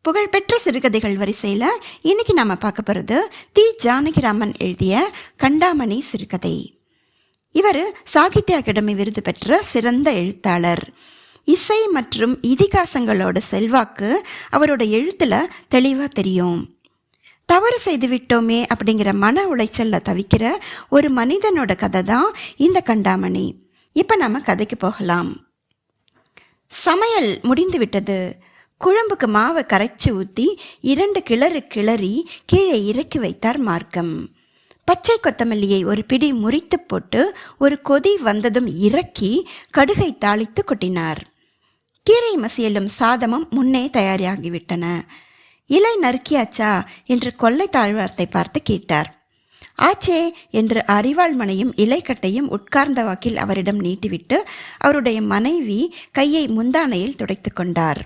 புகழ்பெற்ற சிறுகதைகள் வரிசையில் இன்னைக்கு நாம பார்க்க போகிறது தி. ஜானகிராமன் எழுதிய கண்டாமணி சிறுகதை. இவர் சாகித்ய அகாடமி விருது பெற்ற சிறந்த எழுத்தாளர். இசை மற்றும் இதிகாசங்களோட செல்வாக்கு அவரோட எழுத்துல தெளிவா தெரியும். தவறு செய்து விட்டோமே அப்படிங்கிற மன உளைச்சல்ல தவிக்கிற ஒரு மனிதனோட கதை தான் இந்த கண்டாமணி. இப்ப நாம கதைக்கு போகலாம். சமையல் முடிந்து விட்டது. குழம்புக்கு மாவை கரைச்சி ஊற்றி 2 கிளறி கீழே இறக்கி வைத்தார் மார்க்கம். பச்சை கொத்தமல்லியை ஒரு பிடி முறித்து போட்டு ஒரு கொதி வந்ததும் இறக்கி கடுகை தாளித்து கொட்டினார். கீரை மசியலும் சாதமும் முன்னே தயாராகிவிட்டன. இலை நறுக்கியாச்சா என்று கொல்லை தாழ்வாரத்தை பார்த்து கேட்டார். ஆச்சே என்று அறிவாள்மனையும் இலைக்கட்டையும் உட்கார்ந்த வாக்கில் அவரிடம் நீட்டிவிட்டு அவருடைய மனைவி கையை முந்தானையில் துடைத்து கொண்டார்.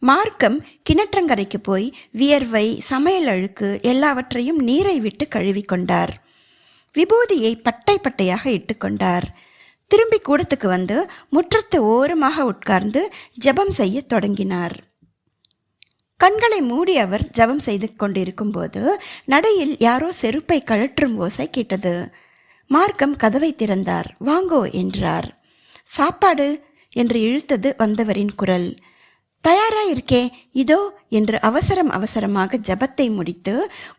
மார்க்கம் கிணற்றங்கரைக்கு போய் வியர்வை, சமையல் அழுக்கு எல்லாவற்றையும் நீரை விட்டு கழுவி கொண்டார். விபூதியை பட்டை பட்டையாக இட்டுக்கொண்டார். திரும்பி கூடத்துக்கு வந்து முற்றத்து ஓரமாக உட்கார்ந்து ஜெபம் செய்ய தொடங்கினார். கண்களை மூடி அவர் ஜெபம் செய்து கொண்டிருக்கும் போது நடையில் யாரோ செருப்பை கழற்றும் ஓசை கேட்டது. மார்க்கம் கதவை திறந்தார். வாங்கோ என்றார். சாப்பாடு என்று இழுத்தது வந்தவரின் குரல். தயாராயிருக்கே, இதோ என்று அவசரமாக ஜபத்தை முடித்து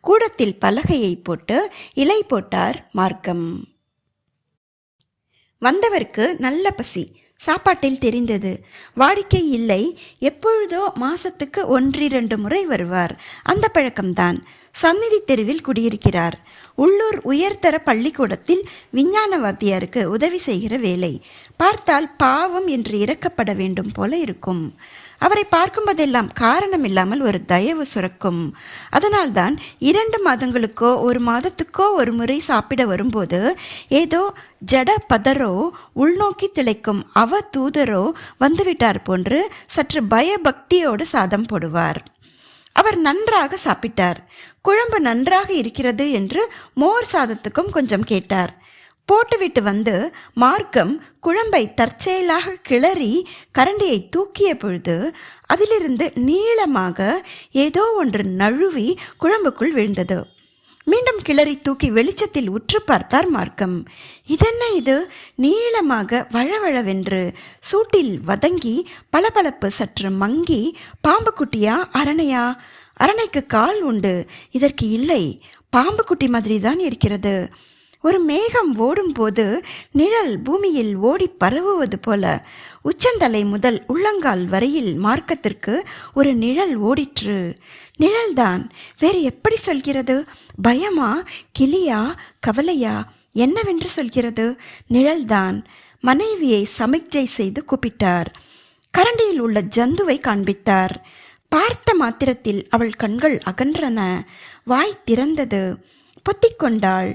கூடத்தில் பலகையை போட்டு இலை போட்டார் மார்க்கம். வந்தவருக்கு நல்ல பசி சாப்பாட்டில் தெரிந்தது. வாடிக்கை இல்லை. எப்பொழுதோ மாசத்துக்கு 1-2 முறை வருவார். அந்த பழக்கம்தான். சந்நிதி தெருவில் குடியிருக்கிறார். உள்ளூர் உயர்தர பள்ளிக்கூடத்தில் விஞ்ஞான வாத்தியாருக்கு உதவி செய்கிற வேலை. பார்த்தால் பாவம் என்று இறக்கப்பட வேண்டும் போல இருக்கும். அவரை பார்க்கும்போதெல்லாம் காரணம் இல்லாமல் ஒரு தயவு சுரக்கும். அதனால்தான் 2 மாதங்களுக்கோ 1 மாதத்துக்கோ ஒரு முறை சாப்பிட வரும்போது ஏதோ ஜட பதரோ உள்நோக்கி திளைக்கும் அவ தூதரோ வந்துவிட்டார் போன்று சற்று பயபக்தியோடு சாதம் போடுவார். அவர் நன்றாக சாப்பிட்டார். குழம்பு நன்றாக இருக்கிறது என்று மோர் சாதத்துக்கும் கொஞ்சம் கேட்டார். போட்டுவிட்டு வந்து மார்க்கம் குழம்பை தற்செயலாக கிளறி கரண்டியை தூக்கிய பொழுது அதிலிருந்து நீளமாக ஏதோ ஒன்று நழுவி குழம்புக்குள் விழுந்தது. மீண்டும் கிளறி தூக்கி வெளிச்சத்தில் உற்று பார்த்தார் மார்க்கம். இதென்ன இது? நீளமாக வழவழவென்று சூட்டில் வதங்கி பளபளப்பு சற்று மங்கி பாம்பு குட்டியா அரணையா? அரணைக்கு கால் உண்டு, இதற்கு இல்லை. பாம்பு குட்டி மாதிரி தான் இருக்கிறது. ஒரு மேகம் ஓடும் போது நிழல் பூமியில் ஓடி பரவுவது போல உச்சந்தலை முதல் உள்ளங்கால் வரையில் மார்க்கத்திற்கு ஒரு நிழல் ஓடிற்று. நிழல்தான், வேறு எப்படி சொல்கிறது? பயமா, கிளியா, கவலையா, என்னவென்று சொல்கிறது? நிழல்தான். மனைவியை சமிக்ஞை செய்து கூப்பிட்டார். கரண்டியில் உள்ள ஜந்துவை காண்பித்தார். பார்த்த மாத்திரத்தில் அவள் கண்கள் அகன்றன. வாய் திறந்தது. பொத்திக்கொண்டாள்.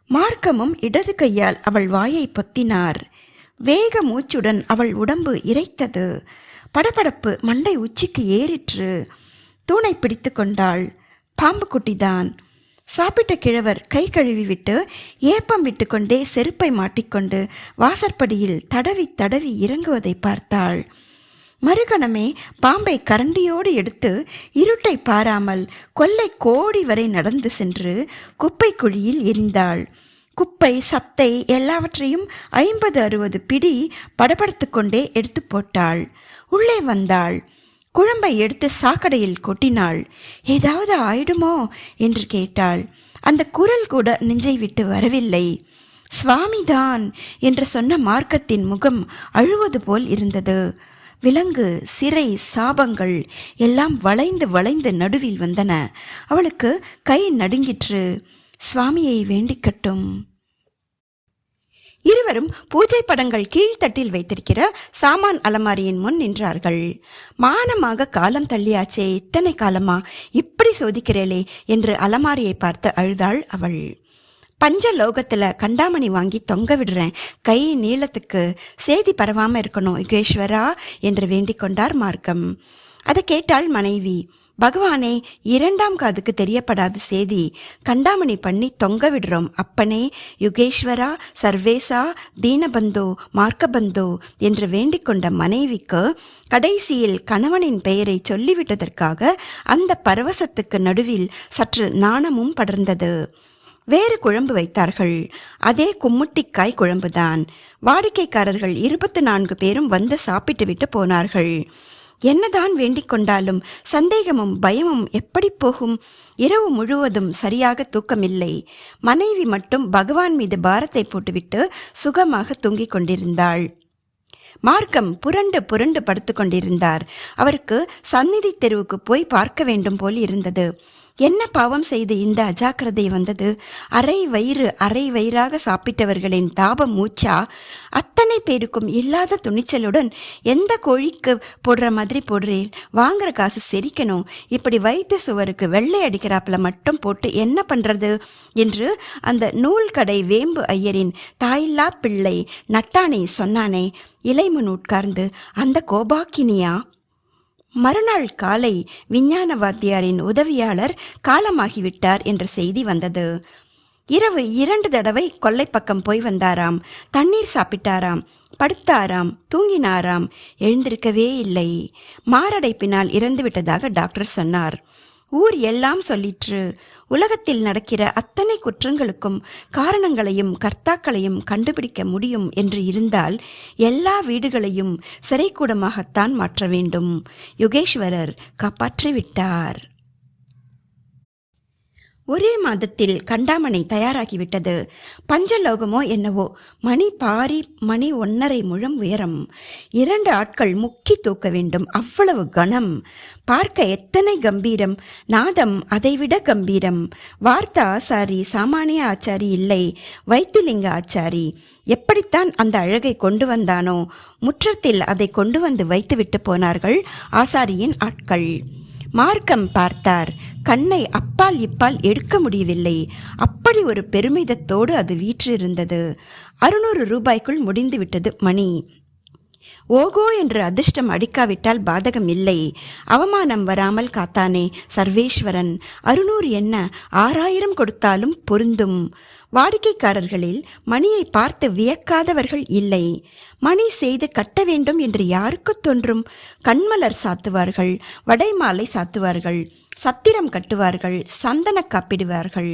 மார்க்கமும் இடது கையால் அவள் வாயை பொத்தினார். வேக மூச்சுடன் அவள் உடம்பு இறைத்தது. படபடப்பு மண்டை உச்சிக்கு ஏறிற்று. தூணை பிடித்து கொண்டாள். பாம்பு குட்டிதான். சாப்பிட்ட கிழவர் கை கழுவி விட்டு ஏப்பம் விட்டு கொண்டே செருப்பை மாட்டிக்கொண்டு வாசற்படியில் தடவி தடவி இறங்குவதை பார்த்தாள். மறுகணமே பாம்பை கரண்டியோடு எடுத்து இருட்டை பாராமல் கொல்லை கோடி வரை நடந்து சென்று குப்பை குழியில் எரிந்தாள். குப்பை, சத்தை எல்லாவற்றையும் 50-60 பிடி படபடுத்து கொண்டே எடுத்து போட்டாள். உள்ளே வந்தாள். குழம்பை எடுத்து சாக்கடையில் கொட்டினாள். ஏதாவது ஆயிடுமோ என்று கேட்டாள். அந்த குரல் கூட நெஞ்சை விட்டு வரவில்லை. சுவாமிதான் என்று சொன்ன மார்க்கத்தின் முகம் அழுவது போல் இருந்தது. விலங்கு, சிறை, சாபங்கள் எல்லாம் வளைந்து வளைந்து நடுவில் வந்தன. அவளுக்கு கை நடுங்கிற்று. சுவாமியை வேண்டிக்கட்டும். இருவரும் பூஜை படங்கள் கீழ்த்தட்டில் வைத்திருக்கிற சாமான் அலமாரியின் முன் நின்றார்கள். மானமாக காலம் தள்ளியாச்சே, இத்தனை காலமா இப்படி சோதிக்கிறேளே என்று அலமாரியை பார்த்து அழுதாள் அவள். பஞ்சலோகத்தில் கண்டாமணி வாங்கி தொங்க விடுறேன், கை நீளத்துக்கு, சேதி பரவாமல் இருக்கணும் யுகேஸ்வரா என்று வேண்டிக் கொண்டார் மார்க்கம். அதை கேட்டாள் மனைவி. பகவானே, இரண்டாம் காதுக்கு தெரியப்படாத செய்தி கண்டாமணி பண்ணி தொங்க விடுறோம். அப்பனே, யுகேஸ்வரா, சர்வேசா, தீனபந்தோ, மார்க்கபந்தோ என்று வேண்டிக் கொண்ட மனைவிக்கு கடைசியில் கணவனின் பெயரை சொல்லிவிட்டதற்காக அந்த பரவசத்துக்கு நடுவில் சற்று நாணமும் படர்ந்தது. வேறு குழம்பு வைத்தார்கள். அதே கும்முட்டிக்காய் குழம்புதான். வாடிக்கைக்காரர்கள் 24 பேரும் வந்து சாப்பிட்டு விட்டு போனார்கள். என்னதான் வேண்டிக் கொண்டாலும் சந்தேகமும் பயமும் எப்படி போகும்? இரவு முழுவதும் சரியாக தூக்கமில்லை. மனைவி மட்டும் பகவான் மீது பாரத்தை போட்டுவிட்டு சுகமாக தூங்கிக் கொண்டிருந்தாள். மார்க்கம் புரண்டு புரண்டு படுத்து கொண்டிருந்தார். அவருக்கு சந்நிதி தெருவுக்கு போய் பார்க்க வேண்டும் போல் இருந்தது. என்ன பாவம் செய்து இந்த அஜாக்கிரதை வந்தது? அரை வயிறாக சாப்பிட்டவர்களின் தாப மூச்சா? அத்தனை பேருக்கும் இல்லாத துணிச்சலுடன் எந்த கோழிக்கு போடுற மாதிரி போடுறேன், வாங்குற காசு செரிக்கணும், இப்படி வைத்து சுவருக்கு வெள்ளை அடிக்கிறாப்புல மட்டும் போட்டு என்ன பண்றது என்று அந்த நூல் கடை வேம்பு ஐயரின் தாயில்லா பிள்ளை நட்டானே சொன்னானே, இலைமுன் உட்கார்ந்து. அந்த கோபாக்கினியா? மறுநாள் காலை விஞ்ஞான வாத்தியாரின் உதவியாளர் காலமாகிவிட்டார் என்ற செய்தி வந்தது. இரவு 2 தடவை கொல்லை பக்கம் போய் வந்தாராம். தண்ணீர் சாப்பிட்டாராம், படுத்தாராம், தூங்கினாராம். எழுந்திருக்கவே இல்லை. மாரடைப்பினால் இறந்துவிட்டதாக டாக்டர் சொன்னார். ஊர் எல்லாம் சொல்லிற்று. உலகத்தில் நடக்கிற அத்தனை குற்றங்களுக்கும் காரணங்களையும் கர்த்தாக்களையும் கண்டுபிடிக்க முடியும் என்று இருந்தால் எல்லா வீடுகளையும் சிறைக்கூடமாகத்தான் மாற்ற வேண்டும். யுகேஸ்வரர் காப்பாற்றிவிட்டார். ஒரே மாதத்தில் கண்டாமணி தயாராகிவிட்டது. பஞ்சலோகமோ என்னவோ. மணி 1.5 முழம் உயரம். 2 ஆட்கள் முக்கி தூக்க வேண்டும், அவ்வளவு கனம். பார்க்க எத்தனை கம்பீரம்! நாதம் அதைவிட கம்பீரம். வார்த்த ஆச்சாரி சாமானிய ஆச்சாரி இல்லை, வைத்திலிங்க ஆச்சாரி. எப்படித்தான் அந்த அழகை கொண்டு வந்தானோ? முற்றத்தில் அதை கொண்டு வந்து வைத்துவிட்டு போனார்கள் ஆசாரியின் ஆட்கள். மார்க்கம் பார்த்தார். கண்ணை அப்பால் இப்பால் எடுக்க முடியவில்லை. அப்படி ஒரு பெருமிதத்தோடு அது வீற்றிருந்தது. 600 ரூபாய்க்குள் முடிந்து விட்டது மணி. ஓகோ என்று அதிர்ஷ்டம் அடிக்காவிட்டால் பாதகம் இல்லை. அவமானம் வராமல் காத்தானே சர்வேஸ்வரன். 600 என்ன, 6000 கொடுத்தாலும் பொருந்தும். வாடிக்கைக்காரர்களில் மணியை பார்த்து வியக்காதவர்கள் இல்லை. மணி செய்து கட்ட வேண்டும் என்று யாருக்கு தோன்றும்? கண்மலர் சாத்துவார்கள், வடைமாலை சாத்துவார்கள், சத்திரம் கட்டுவார்கள், சந்தன காப்பிடுவார்கள்.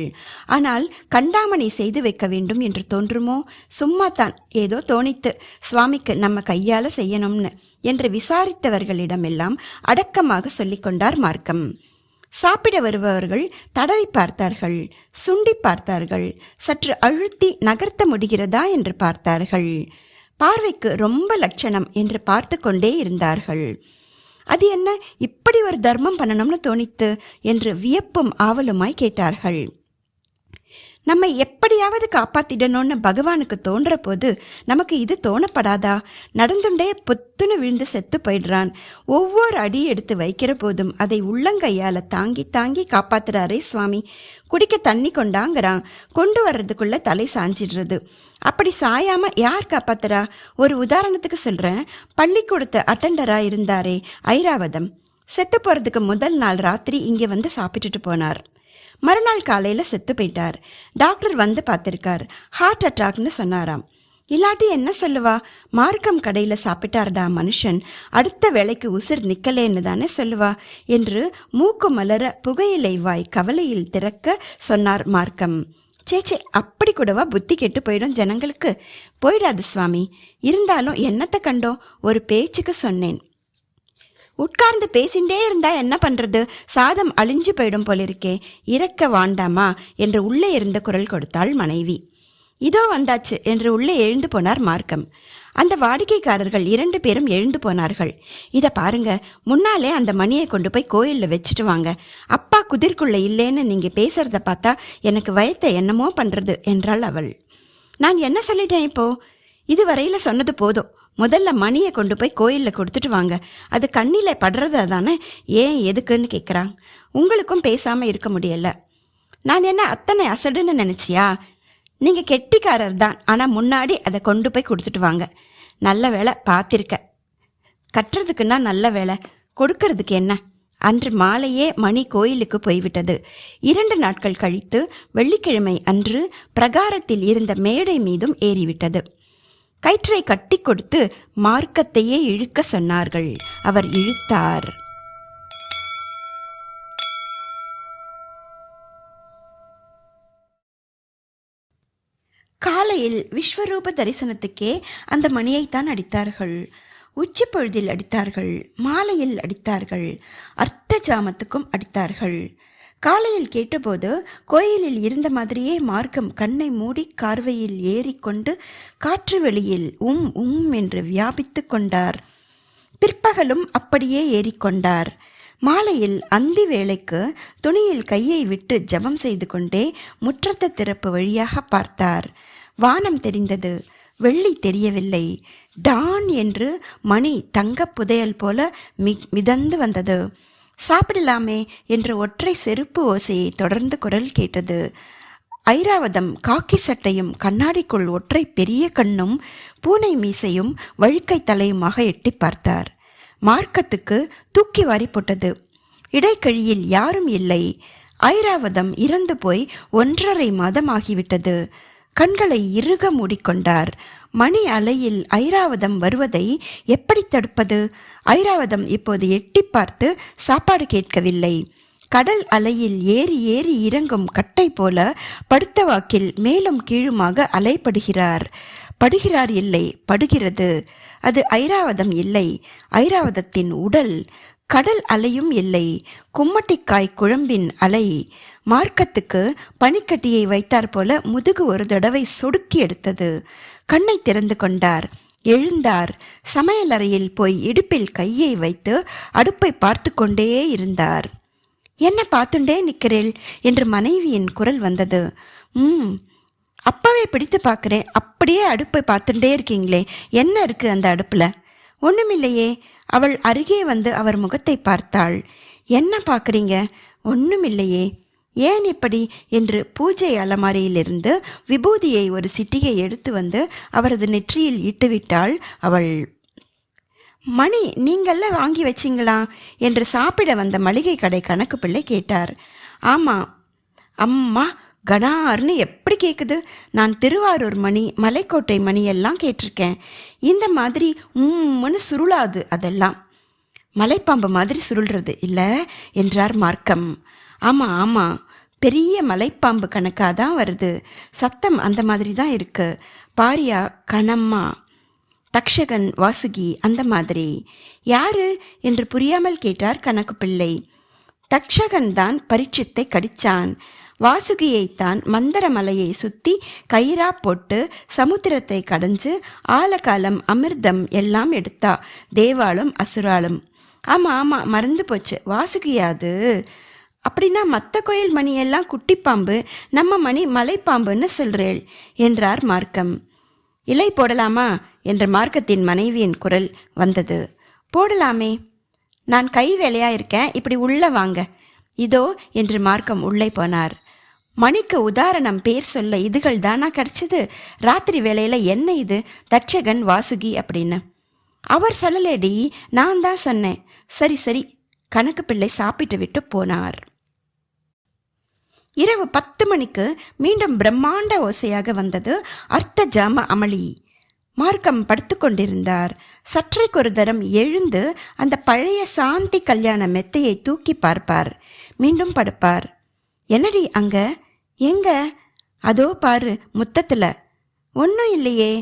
ஆனால் கண்டாமணி செய்து வைக்க வேண்டும் என்று தோன்றுமோ? சும்மா தான் ஏதோ தோணித்து சுவாமிக்கு நம்ம கையால் செய்யணும்னு என்று விசாரித்தவர்களிடமெல்லாம் அடக்கமாக சொல்லிக்கொண்டார் மார்க்கம். சாப்பிட வருபவர்கள் தடவி பார்த்தார்கள், சுண்டி பார்த்தார்கள், சற்று அழுத்தி நகர்த்த முடிகிறதா என்று பார்த்தார்கள். பார்வைக்கு ரொம்ப லட்சணம் என்று பார்த்து கொண்டே இருந்தார்கள். அது என்ன, இப்படி ஒரு தர்மம் பண்ணணும்னு தோணித்து என்று வியப்பும் ஆவலுமாய் கேட்டார்கள். நம்மை எப்படியாவது காப்பாத்திடணும்னு பகவானுக்கு தோன்ற போது நமக்கு இது தோணப்படாதா? நடந்துண்டே புத்துன்னு விழுந்து செத்து போயிடுறான். ஒவ்வொரு அடி எடுத்து வைக்கிற போதும் அதை உள்ளங்கையால் தாங்கி தாங்கி காப்பாத்துறாரே சுவாமி. குடிக்க தண்ணி கொண்டாங்கிறான், கொண்டு வர்றதுக்குள்ள தலை சாஞ்சிடுறது. அப்படி சாயாம யார் காப்பாத்துறா? ஒரு உதாரணத்துக்கு சொல்றேன். பள்ளிக்கூடத்து அட்டெண்டரா இருந்தாரே ஐராவதம், செத்து போறதுக்கு முதல் நாள் ராத்திரி இங்கே வந்து சாப்பிட்டுட்டு போனார். மறுநாள் காலையில் செத்து போயிட்டார். டாக்டர் வந்து பார்த்துருக்கார். ஹார்ட் அட்டாக்னு சொன்னாராம். இல்லாட்டி என்ன சொல்லுவா? மார்க்கம் கடையில் சாப்பிட்டார்டா மனுஷன், அடுத்த வேளைக்கு உசிர் நிக்கலேன்னு தானே சொல்லுவா என்று மூக்கு மலர புகையிலை வாய் கவலையில் திறக்க சொன்னார் மார்க்கம். சேச்சே, அப்படி கூடவா புத்தி கெட்டு போயிடும் ஜனங்களுக்கு? போயிடாது சுவாமி. இருந்தாலும் என்னத்தை கண்டோம், ஒரு பேச்சுக்கு சொன்னேன். உட்கார்ந்து பேசிண்டே இருந்தா என்ன பண்றது? சாதம் அழிஞ்சு போயிடும் போலிருக்கே, இறக்க வாண்டாமா என்று உள்ளே இருந்த குரல் கொடுத்தாள் மனைவி. இதோ வந்தாச்சு என்று உள்ளே எழுந்து போனார் மார்க்கம். அந்த வாடிக்கைக்காரர்கள் 2 பேரும் எழுந்து போனார்கள். இதை பாருங்க, முன்னாலே அந்த மணியை கொண்டு போய் கோயிலில் வச்சுட்டு வாங்க. அப்பா குதிர்க்குள்ள இல்லைன்னு நீங்க பேசுறத பார்த்தா எனக்கு வயத்தை என்னமோ பண்றது என்றாள் அவள். நான் என்ன சொல்லிட்டேன் இப்போ? இதுவரையில சொன்னது போதும். முதல்ல மணியை கொண்டு போய் கோயிலில் கொடுத்துட்டு வாங்க. அது கண்ணில் படுறதா தானே, ஏன் எதுக்குன்னு கேட்குறான். உங்களுக்கும் பேசாமல் இருக்க முடியல. நான் என்ன அத்தனை அசடுன்னு நினச்சியா? நீங்கள் கெட்டிக்காரர் தான், ஆனால் முன்னாடி அதை கொண்டு போய் கொடுத்துட்டு வாங்க. நல்ல வேலை பார்த்திருக்க. கட்டுறதுக்குன்னா நல்ல வேலை, கொடுக்கறதுக்கு என்ன? அன்று மாலையே மணி கோயிலுக்கு போய்விட்டது. 2 நாட்கள் கழித்து வெள்ளிக்கிழமை அன்று பிரகாரத்தில் இருந்த மேடை மீதும் ஏறிவிட்டது. கயிற்றை கட்டி கொடுத்து மார்க்கத்தையே இழுக்க சொன்னார்கள். அவர் இழுத்தார். காலையில் விஸ்வரூப தரிசனத்துக்கே அந்த மணியைத்தான் அடித்தார்கள். உச்சி பொழுதில் அடித்தார்கள், மாலையில் அடித்தார்கள், அர்த்த ஜாமத்துக்கும் அடித்தார்கள். காலையில் கேட்டபோது கோயிலில் இருந்த மாதிரியே மார்க்கம் கண்ணை மூடி கார்வையில் ஏறிக்கொண்டு காற்று வெளியில் என்று வியாபித்து கொண்டார். பிற்பகலும் அப்படியே ஏறிக்கொண்டார். மாலையில் அந்தி வேளைக்கு துணியில் கையை விட்டு ஜபம் செய்து கொண்டே முற்றத்து திறப்பு வழியாக பார்த்தார். வானம் தெரிந்தது, வெள்ளி தெரியவில்லை. டான் என்று மணி தங்க புதையல் போல மிதந்து வந்தது. சாப்பிடலாமே என்ற ஒற்றை செருப்பு ஓசையை தொடர்ந்து குரல் கேட்டது. ஐராவதம் காக்கி சட்டையும் கண்ணாடிக்குள் ஒற்றை பெரிய கண்ணும் பூனை மீசையும் வழுக்கை தலையுமாக எட்டி பார்த்தார். மார்க்கத்துக்கு தூக்கி வாரி போட்டது. இடைக்கழியில் யாரும் இல்லை. ஐராவதம் இறந்து போய் 1.5 மாதம் ஆகிவிட்டது. கண்களை இறுக மூடிக்கொண்டார். மணி அலையில் ஐராவதம் வருவதை எப்படி தடுப்பது? ஐராவதம் இப்போது எட்டி பார்த்து சாப்பாடு கேட்கவில்லை. கடல் அலையில் ஏறி ஏறி இறங்கும் கட்டை போல படுத்த வாக்கில் மேலும் கீழுமாக அலைப்படுகிறார். படுகிறார் இல்லை, படுகிறது. அது ஐராவதம் இல்லை, ஐராவதத்தின் உடல். கடல் அலையும் இல்லை, கும்மட்டிக்காய் குழம்பின் அலை. மார்க்கத்துக்கு பனிக்கட்டியை வைத்தார் போல முதுகு ஒரு தடவை சொடுக்கி எடுத்தது. கண்ணை திறந்து கொண்டார். எழுந்தார். சமையலறையில் போய் இடுப்பில் கையை வைத்து அடுப்பை பார்த்து கொண்டே இருந்தார். என்ன பார்த்துண்டே நிற்கிறேள் என்று மனைவியின் குரல் வந்தது. அப்பவே பிடித்து பார்க்குறேன், அப்படியே அடுப்பை பார்த்துட்டே இருக்கீங்களே, என்ன இருக்கு அந்த அடுப்பில்? ஒன்றுமில்லையே. அவள் அருகே வந்து அவர் முகத்தை பார்த்தாள். என்ன பார்க்குறீங்க? ஒன்றுமில்லையே. ஏன் இப்படி என்று பூஜை அலமாரியிலிருந்து விபூதியை ஒரு சிட்டிகை எடுத்து வந்து அவரது நெற்றியில் இட்டுவிட்டாள் அவள். மணி நீங்கள்லாம் வாங்கி வச்சிங்களா என்று சாப்பிட வந்த மளிகை கடை கணக்கு பிள்ளை கேட்டார். ஆமாம். அம்மா கடார்னு எப்படி கேட்குது? நான் திருவாரூர் மணி, மலைக்கோட்டை மணி எல்லாம் கேட்டிருக்கேன். இந்த மாதிரி சுருளாது. அதெல்லாம் மலைப்பாம்பு மாதிரி சுருள்றது இல்லை என்றார் மார்க்கம். ஆமாம் ஆமாம், பெரிய மலைப்பாம்பு கணக்காக தான் வருது. சத்தம் அந்த மாதிரி தான் இருக்கு. பாரியா, கணம்மா, தக்ஷகன், வாசுகி அந்த மாதிரி. யாரு என்று புரியாமல் கேட்டார் கணக்கு பிள்ளை. தக்ஷகன் தான் பரீட்சித்தை கடிச்சான். வாசுகியைத்தான் மந்தரமலையை சுற்றி கயிறா போட்டு சமுத்திரத்தை கடைஞ்சு ஆலகாலம் அமிர்தம் எல்லாம் எடுத்தா, தேவாளும் அசுராளும். ஆமாம் ஆமாம், மறந்து போச்சு. வாசுகியாது. அப்படின்னா மற்ற கோயில் மணியெல்லாம் குட்டிப்பாம்பு, நம்ம மணி மலைப்பாம்புன்னு சொல்கிறேள் என்றார் மார்க்கம். இலை போடலாமா என்ற மார்க்கத்தின் மனைவியின் குரல் வந்தது. போடலாமே, நான் கை வேலையாக இருக்கேன், இப்படி உள்ளே வாங்க. இதோ என்று மார்க்கம் உள்ளே போனார். மணிக்கு உதாரணம் பேர் சொல்ல இதுகள் தானா கிடச்சிது? ராத்திரி வேளையில் என்ன இது தட்சகன் வாசுகி அப்படின்னு அவர் சொல்லலேடி, நான் தான் சொன்னேன். சரி சரி, கணக்கு பிள்ளை சாப்பிட்டு விட்டு போனார். இரவு 10 மணிக்கு மீண்டும் பிரம்மாண்ட ஓசையாக வந்தது அர்த்த ஜாம அமளி. மார்க்கம் படுத்து கொண்டிருந்தார். சற்றைக்கொரு தரம் எழுந்து அந்த பழைய சாந்தி கல்யாண மெத்தையை தூக்கி பார்ப்பார். மீண்டும் படுப்பார். என்னடி அங்க? எங்க? அதோ பாரு, முத்தத்தில். ஒன்றும் இல்லையே.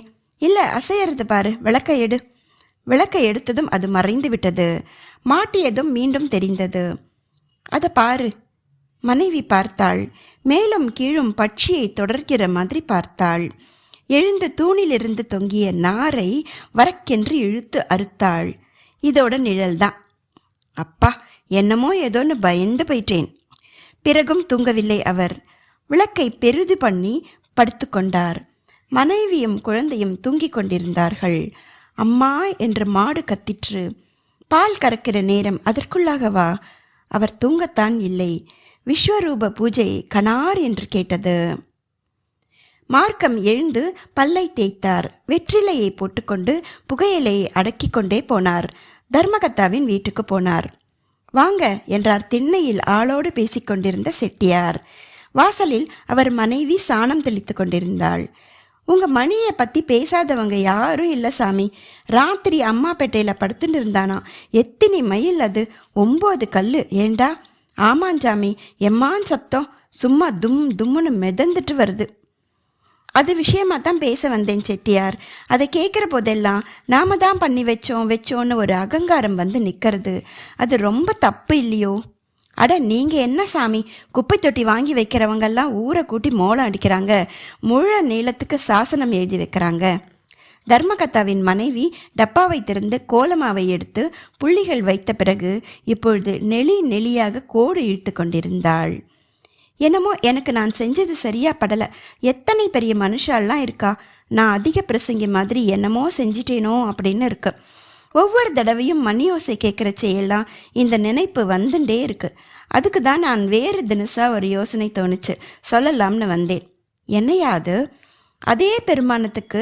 இல்லை, அசையறது பாரு. விளக்கை எடு. விளக்கை எடுத்ததும் அது மறைந்து விட்டது. மாட்டியதும் மீண்டும் தெரிந்தது. அதை பாரு. மனைவி பார்த்தாள். மேலும் கீழும் பட்சியை தொடர்கிற மாதிரி பார்த்தாள். எழுந்து தூணிலிருந்து தொங்கிய நாரை வரக்கென்று இழுத்து அறுத்தாள். இதோட நிழல்தான். அப்பா, என்னமோ ஏதோன்னு பயந்து போயிட்டேன். பிறகும் தூங்கவில்லை அவர். விளக்கை பெரிது பண்ணி படுத்து கொண்டார். மனைவியும் குழந்தையும் தூங்கிக் கொண்டிருந்தார்கள். அம்மா என்று மாடு கத்திற்று. பால் கறக்கிற நேரம் அதற்குள்ளாகவா? அவர் தூங்கத்தான் இல்லை. விஸ்வரூப பூஜை கணார் என்று கேட்டது. மார்க்கம் எழுந்து பல்லை தேய்த்தார். வெற்றிலையை போட்டுக்கொண்டு புகையிலையை அடக்கி கொண்டே போனார். தர்மகத்தாவின் வீட்டுக்கு போனார். வாங்க என்றார் திண்ணையில் ஆளோடு பேசிக்கொண்டிருந்த செட்டியார். வாசலில் அவர் மனைவி சாணம் தெளித்து கொண்டிருந்தாள். உங்க மணியை பற்றி பேசாதவங்க யாரும் இல்லை சாமி. ராத்திரி அம்மாப்பேட்டையில் படுத்துட்டு இருந்தானா. எத்தனை மைல் அது? 9 கல். ஏண்டா? ஆமாஞ்சாமி, எம்மான் சத்தம் சும்மா தும் தும்முன்னு மிதந்துட்டு வருது. அது விஷயமா தான் பேச வந்தேன் செட்டியார். அதை கேட்குற போதெல்லாம் நாம தான் பண்ணி வச்சோன்னு ஒரு அகங்காரம் வந்து நிற்கிறது. அது ரொம்ப தப்பு இல்லையோ? அட நீங்கள் என்ன சாமி, குப்பை தொட்டி வாங்கி வைக்கிறவங்கெல்லாம் ஊரை கூட்டி மோளம் அடிக்கிறாங்க, முழு நீளத்துக்கு சாசனம் எழுதி வைக்கிறாங்க. தர்மகத்தாவின் மனைவி டப்பாவை திறந்து கோலமாவை எடுத்து புள்ளிகள் வைத்த பிறகு இப்பொழுது நெளியாக கோடு இழுத்து கொண்டிருந்தாள். என்னமோ எனக்கு நான் செஞ்சது சரியா படலை. எத்தனை பெரிய மனுஷாலாம் இருக்கா. நான் அதிக பிரசங்கி மாதிரி என்னமோ செஞ்சிட்டேனோ அப்படின்னு இருக்கு. ஒவ்வொரு தடவையும் மணியோசை கேட்குற செய்யலாம் இந்த நினைப்பு வந்துட்டே இருக்கு. அதுக்கு தான் நான் வேறு தினசாக ஒரு யோசனை தோணுச்சு, சொல்லலாம்னு வந்தேன். என்னையாது? அதே பெருமானத்துக்கு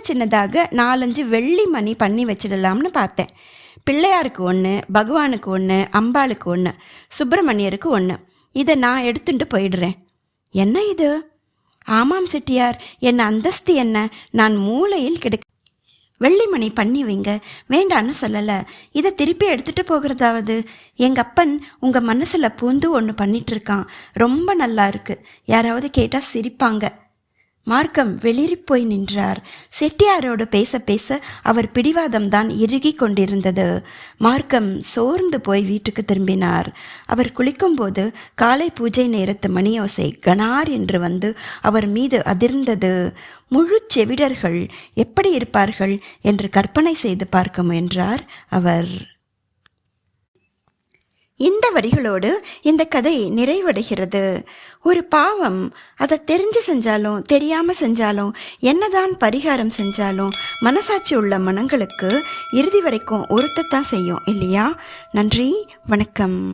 சின்னதாக 4-5 வெள்ளி மணி பண்ணி வச்சிடலாம்னு பார்த்தேன். பிள்ளையாருக்கு 1, பகவானுக்கு 1, அம்பாளுக்கு 1, சுப்பிரமணியருக்கு 1. இதை நான் எடுத்துட்டு போயிடுறேன். என்ன இது? ஆமாம் செட்டியார், என் அந்தஸ்து என்ன? நான் மூலையில் கிடக்க வெள்ளிமணி பண்ணி வைங்க, வேண்டான்னு சொல்லலை. இதை திருப்பி எடுத்துகிட்டு போகிறதாவது. எங்கள் அப்பன் உங்கள் மனசில் பூந்து ஒன்று பண்ணிகிட்ருக்கான், ரொம்ப நல்லா இருக்கு. யாராவது கேட்டால் சிரிப்பாங்க. மார்க்கம் வெளிரி போய் நின்றார். செட்டியாரோடு பேச பேச அவர் பிடிவாதம்தான் இறுகி கொண்டிருந்தது. மார்க்கம் சோர்ந்து போய் வீட்டுக்கு திரும்பினார். அவர் குளிக்கும்போது காலை பூஜை நேரத்து மணியோசை கணார் என்று வந்து அவர் மீது அதிர்ந்தது. முழு செவிடர்கள் எப்படி இருப்பார்கள் என்று கற்பனை செய்து பார்க்க முயன்றார் அவர். இந்த வரிகளோடு இந்த கதை நிறைவடைகிறது. ஒரு பாவம் அதை தெரிஞ்சு செஞ்சாலும் தெரியாமல் செஞ்சாலும் என்னதான் பரிகாரம் செஞ்சாலும் மனசாட்சி உள்ள மனங்களுக்கு இறுதி வரைக்கும் உறுத்தத்தான் செய்யும் இல்லையா? நன்றி, வணக்கம்.